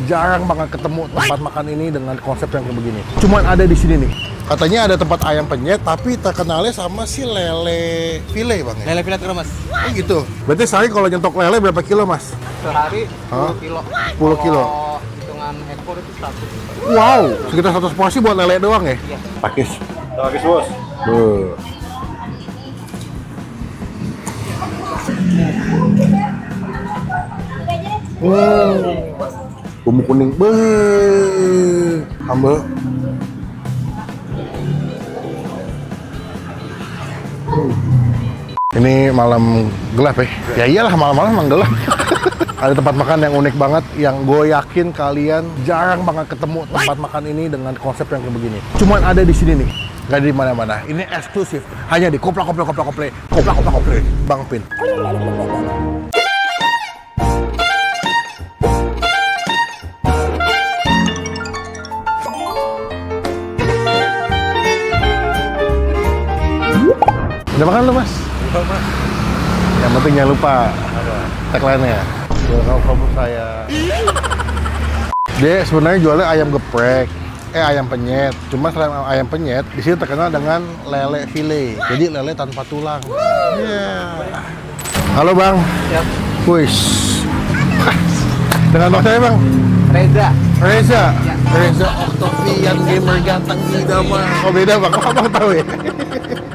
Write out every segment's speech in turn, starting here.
Jarang banget ketemu tempat makan ini dengan konsep yang kayak begini. Cuman ada di sini nih. Katanya ada tempat ayam penyet, tapi terkenalnya sama si lele file bang ya? Lele filet kilo mas. Oh gitu. Berarti sehari kalau nyetok lele berapa kilo mas? Sehari 10 kilo. 10 kilo. Kalau hitungan ekor itu 100. Wow, sekitar 100 porsi buat lele doang ya? Iya. Pakis. Pakis bos. Bumbu kuning, sambal. Ini malam gelap ya? Ya iyalah malam-malam emang gelap. Ada tempat makan yang unik banget, yang gue yakin kalian jarang banget ketemu tempat makan ini dengan konsep yang kayak begini. Cuman ada di sini nih, nggak di mana-mana. Ini eksklusif, hanya di Kopla Bang Pin. Udah makan lu mas? Belum mas. Yang penting jangan lupa tagline-nya. Welcome from saya. Dia sebenarnya jualnya ayam geprek, ayam penyet. Cuma selain ayam penyet, di sini terkenal dengan lele file. Jadi lele tanpa tulang. Yeah. Halo bang. Siap. Wis. Dengan bang saya bang. Reza. Ya. Reza Octavian gamer ganteng tidak mah. Oh beda bang. Kok abang tahu ya?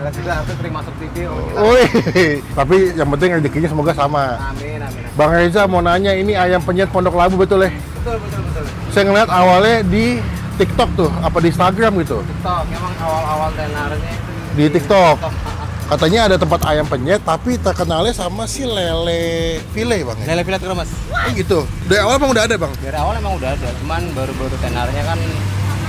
Sudah aku sering masuk TV. Wih. Tapi yang penting rezekinya semoga sama. Amin. Bang Reza mau nanya, ini ayam penyet Pondok Labu betul ya? Betul. Saya ngeliat awalnya di TikTok tuh, apa di Instagram gitu? TikTok, emang awal-awal tenarnya itu Di TikTok. Katanya ada tempat ayam penyet, tapi terkenalnya sama si lele file bang ya? Lele filet kilo mas. Oh gitu? Dari awal emang udah ada bang? Dari awal emang udah ada, cuman baru-baru tenarnya kan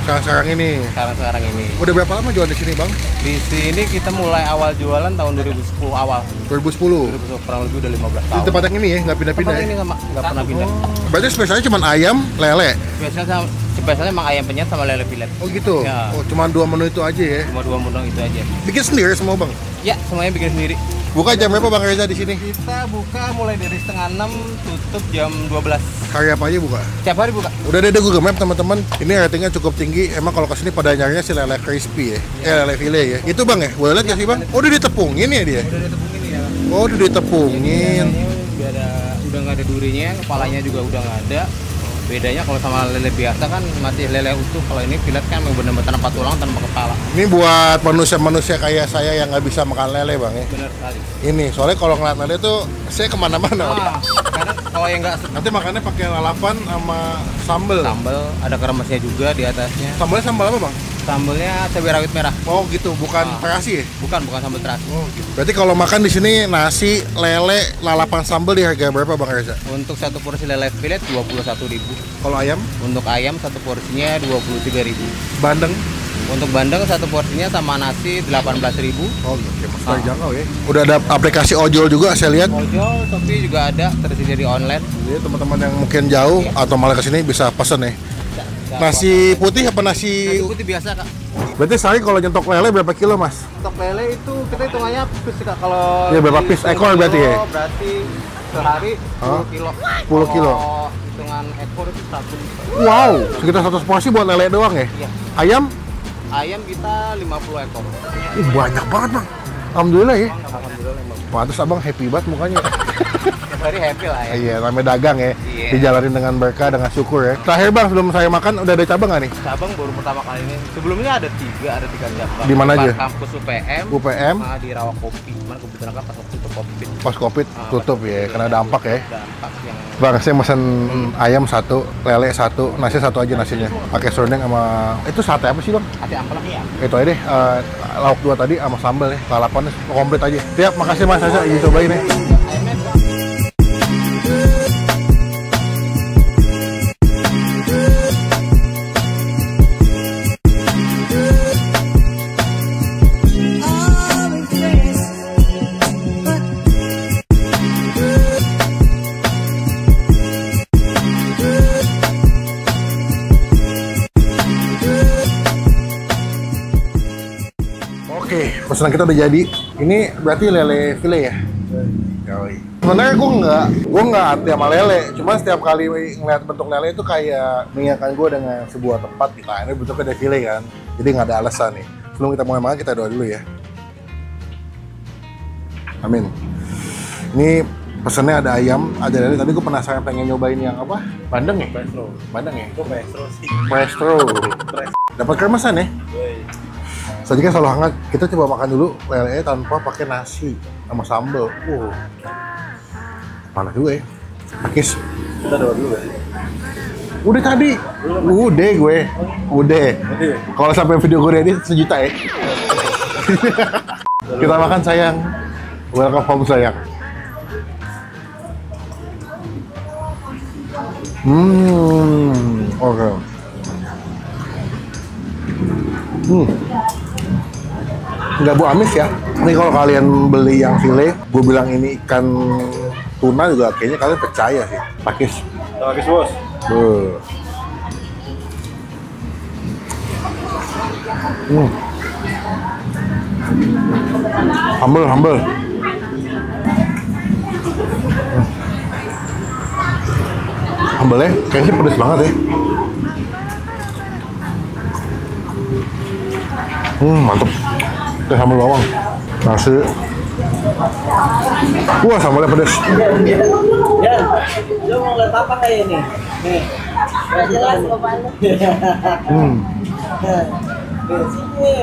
Sekarang ini? sekarang ini. Udah berapa lama jualan di sini bang? Di sini kita mulai awal jualan tahun 2010 awal. 2010? 2010 kurang lebih udah 15 tahun. Di tempat yang ini ya? Nggak pindah-pindah Tempat ya? ini sama, nggak pernah pindah. Berarti spesialnya cuma ayam, lele? Spesialnya emang ayam penyet sama lele filet. Oh gitu? Ya. Oh cuma dua menu itu aja ya? Cuma 2 menu itu aja. Bikin sendiri semua bang? Ya, semuanya bikin sendiri. Buka jam berapa bang Reza di sini? Kita buka mulai dari setengah 6, tutup jam 12. Hari apa aja buka? Setiap hari buka. Udah ada Google Map teman-teman. Ini ratingnya cukup tinggi. Emang kalau kesini pada nyarinya si lele crispy ya, lele file ya. Itu bang ya, boleh lihat nggak sih bang? Oh udah ditepungin ya dia? Udah ditepungin ya. Oh udah ditepungin. Udah nggak ada durinya, kepalanya juga udah nggak ada. Bedanya kalau sama lele biasa kan masih lele utuh. Kalau ini filet kan memang benar-benar tanpa tulang, tanpa kepala. Ini buat manusia-manusia kayak saya yang nggak bisa makan lele bang ya. Benar sekali. Ini soalnya kalau ngeliat lele tuh saya kemana-mana. Karena kalau yang nggak Nanti makannya pakai lalapan sama sambel. sambal, ada kremesnya juga di atasnya. Sambalnya sambal apa bang? Sambalnya cabai rawit merah. Oh gitu, bukan terasi ya? Bukan sambal terasi. Oh gitu. Berarti kalau makan di sini nasi, lele, lalapan sambal di harga berapa bang Reza? Untuk satu porsi lele filet 21.000. Kalau ayam? Untuk ayam satu porsinya 23.000. Bandeng? Untuk bandeng satu porsinya sama nasi 18.000. Oh oke, masih terjangkau ya. Udah ada aplikasi ojol juga saya lihat. Ojol, Shopee juga ada, tersedia di online. Jadi teman-teman yang mungkin jauh atau malah kesini bisa pesen ya. Nasi putih apa Nasi nasi? putih biasa kak. Berarti sehari kalau nyetok lele berapa kilo mas? Untuk lele itu kita hitungannya piece kak. Kalau Ya, berapa piece? Ekor berarti ya? Berarti sehari 10 kilo. 10 kilo. Kalau hitungan ekor itu 100. Wow, sekitar 100 porsi buat lele doang ya? Iya. Ayam? Ayam kita 50 ekor. Banyak banget bang. Alhamdulillah ya. Alhamdulillah. Pantes abang happy banget mukanya. Tiap hari happy lah ya. Iya, namanya dagang ya. Iya. Dijalanin dengan berkah, dengan syukur ya. Terakhir bang, sebelum saya makan udah ada cabang nggak nih? Cabang baru pertama kali ini. Sebelumnya ada 3 cabang. Di mana aja? Kampus UPM. UPM. Sama di Rawakopi. Cuman kebetulan kan pas waktu itu Covid. Pas covid tutup ya, karena dampak ya. Dampak yang Bang, saya mesen ayam 1, lele 1, nasi 1 aja nasinya. Pakai serundeng sama itu sate apa sih bang? hati ampelak ya. Itu aja deh, lauk 2 tadi sama sambal ya. Lalapannya komplit aja. Siap, makasih mas Reza, izin cobain ya. Oke, pesanan kita udah jadi. Ini berarti lele file ya? Yoi. Sebenarnya gue nggak anti sama lele. Cuma setiap kali ngeliat bentuk lele itu kayak mengingatkan gue dengan sebuah tempat gitu. Nah, ini bentuknya defile kan, jadi nggak ada alasan nih. Sebelum kita mulai makan, kita doa dulu ya. Amin. Ini pesennya ada ayam, ada lele. Tadi gue penasaran pengen nyobain yang apa? Bandeng ya? Bandeng ya? Itu maestro sih. Maestro. Dapat kremesan ya? Sajikan selalu hangat. Kita coba makan dulu lele tanpa pakai nasi sama sambal. Panas juga ya. Pakis. Kita doa dulu ya. Udah tadi. Udah gue. Udah. Kalau sampai video gue ini 1 juta ya. Kita makan sayang. Welcome home sayang. Oke. Nggak bu amis ya. Ini kalau kalian beli yang file, gue bilang ini ikan tuna juga kayaknya kalian percaya sih. Pakis. Pakis bos. Humble. Humble ya, kayaknya pedes banget ya. Mantep. Kayak sambal bawang, nasi. Wah, sambalnya pedes. Ya, lu mau ngeliat apa kayak ini? Nih. Gak jelas bapaknya. Sini.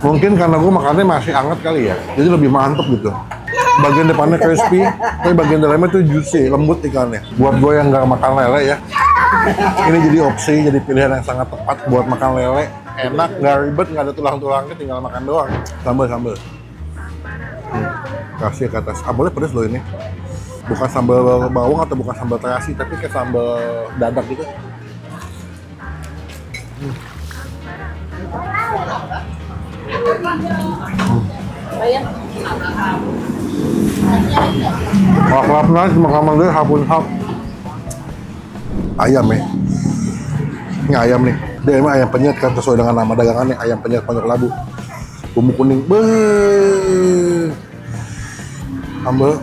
Mungkin karena gue makannya masih hangat kali ya, jadi lebih mantep gitu. Bagian depannya crispy, tapi bagian dalamnya tuh juicy, lembut ikannya. Buat gue yang nggak makan lele ya, ini jadi opsi, jadi pilihan yang sangat tepat buat makan lele. Enak, nggak ribet, nggak ada tulang-tulangnya, tinggal makan doang. Sambal. Kasih ke atas. Boleh pedas loh ini. Bukan sambal bawang atau bukan sambal terasi, tapi kayak sambal dadak gitu. Kelap-kelapnya cuma kamar dia hapun hap. Ayam ya. Ini ayam nih. Dia emang ayam penyet kan sesuai dengan nama dagangannya, ayam penyet Pondok Labu. Bumbu kuning. Sambal.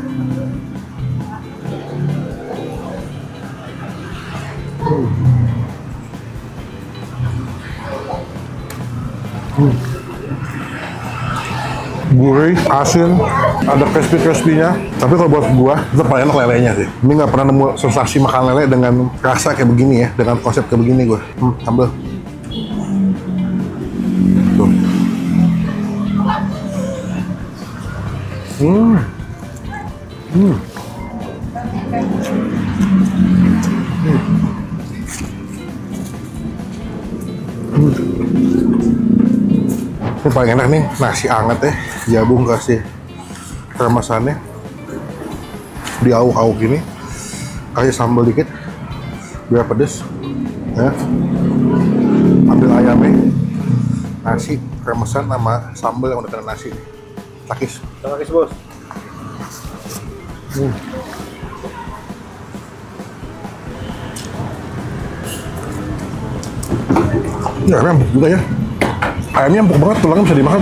Gurih, asin, ada crispy-crispy-nya. Tapi kalau buat gua, itu paling enak lelenya sih. Ini nggak pernah nemu sensasi makan lele dengan rasa kayak begini ya, dengan konsep kayak begini gua. Sambal. Tuh. Ini paling enak nih, nasi hangat ya, jabung kasih kremesannya, diauk-auk gini, kasih sambal dikit, biar pedes, ya. Ambil ayamnya, nasi, kremesan sama sambal yang udah kena nasi, takis. Pakis bos. Ya, empuk juga ya. Ayamnya empuk banget, tulangnya bisa dimakan.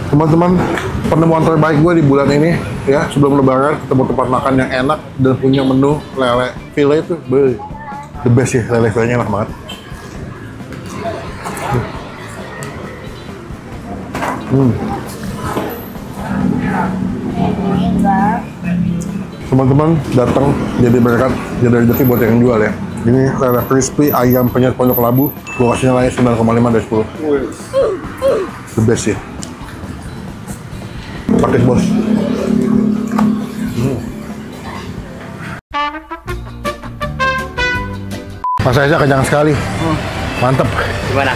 Teman-teman, penemuan terbaik gue di bulan ini ya, sebelum lebaran ketemu tempat makan yang enak dan punya menu lele file itu the best ya. Lele filenya enak banget. Teman-teman datang jadi berkat, jadi rezeki buat yang jual ya. Ini lele crispy ayam penyet Pondok Labu. Gue kasih nilainya 9,5 dari 10. The best ya. Pakai bos. Mas Aisyah kenyang sekali. Mantep. Gimana?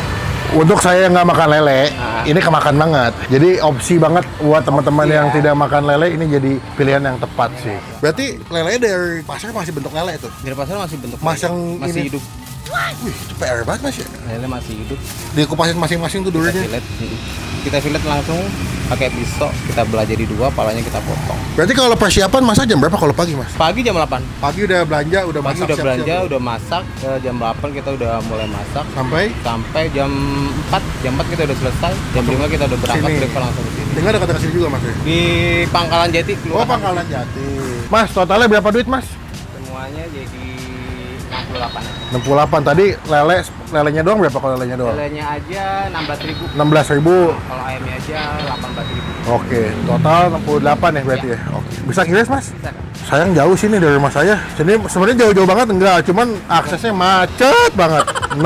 Untuk saya yang nggak makan lele, ini kemakan banget. Jadi opsi banget buat teman-teman yang tidak makan lele, ini jadi pilihan yang tepat sih. Berarti lele dari pasar masih bentuk lele itu? Dari pasar masih bentuk Mas lele. yang masih ini hidup. Wih, itu PR banget Mas ya. Lele masih hidup. Dikupasin masing-masing tuh Kita duriannya. fillet. Kita fillet langsung pakai pisau, kita belah jadi 2, palanya kita potong. Berarti kalau persiapan masak jam berapa kalau pagi Mas? Pagi jam 8. Pagi udah belanja, udah Pagi masak udah siap-siap. belanja, udah masak. Jam 8 kita udah mulai masak. Sampai Jam 4 kita udah selesai. Jam 5 kita udah berangkat Sini. deliver langsung ke sini. tinggal dekat sini juga Mas ya? Di Pangkalan Jati. Oh, Kelurahan. Pangkalan Jati. Mas, totalnya berapa duit Mas? Semuanya jadi 68. 68 tadi lelenya doang berapa kalau lelenya doang? Lelenya aja 16.000. 16.000. Kalau ayamnya aja 18.000. Oke, total 68 ya berarti ya. Oke. Bisa kirim Mas? Bisa kan? Sayang jauh sini dari rumah saya. Sini sebenarnya jauh-jauh banget enggak, cuman aksesnya macet banget. 60?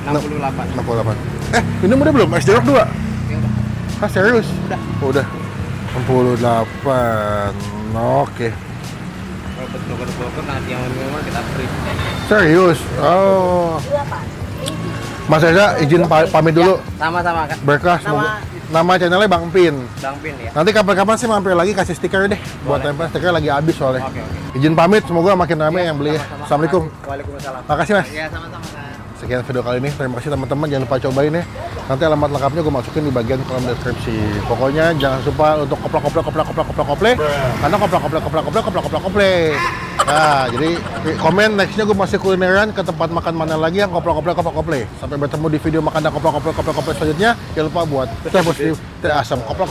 68. 68. Minum udah belum? Es jeruk 2? Ya udah. Ah, serius? Udah. Oh, udah. 68. Oke. Kalau betul-betul nanti yang memang kita free. Serius? Oh. Mas Eza izin pamit dulu. Sama-sama Kak. Berkah semoga. Nama channelnya Bang Pin. Bang Pin ya. Nanti kapan-kapan sih mampir lagi kasih stiker deh. Buat tempel stiker lagi habis soalnya. Oke. Izin pamit, semoga makin ramai yang beli ya. Sama-sama. Assalamualaikum. Waalaikumsalam. Makasih Mas. Ya, sama-sama Kak. Sekian video kali ini. Terima kasih teman-teman. Jangan lupa cobain ya. Nanti alamat lengkapnya gue masukin di bagian kolom deskripsi. Pokoknya jangan lupa untuk koplak. Karena koplak. Nah, jadi komen nextnya gue masih kulineran ke tempat makan mana lagi yang koplak. Sampai bertemu di video makan dan koplak selanjutnya. Jangan lupa buat teh positif, teh asam, koplak.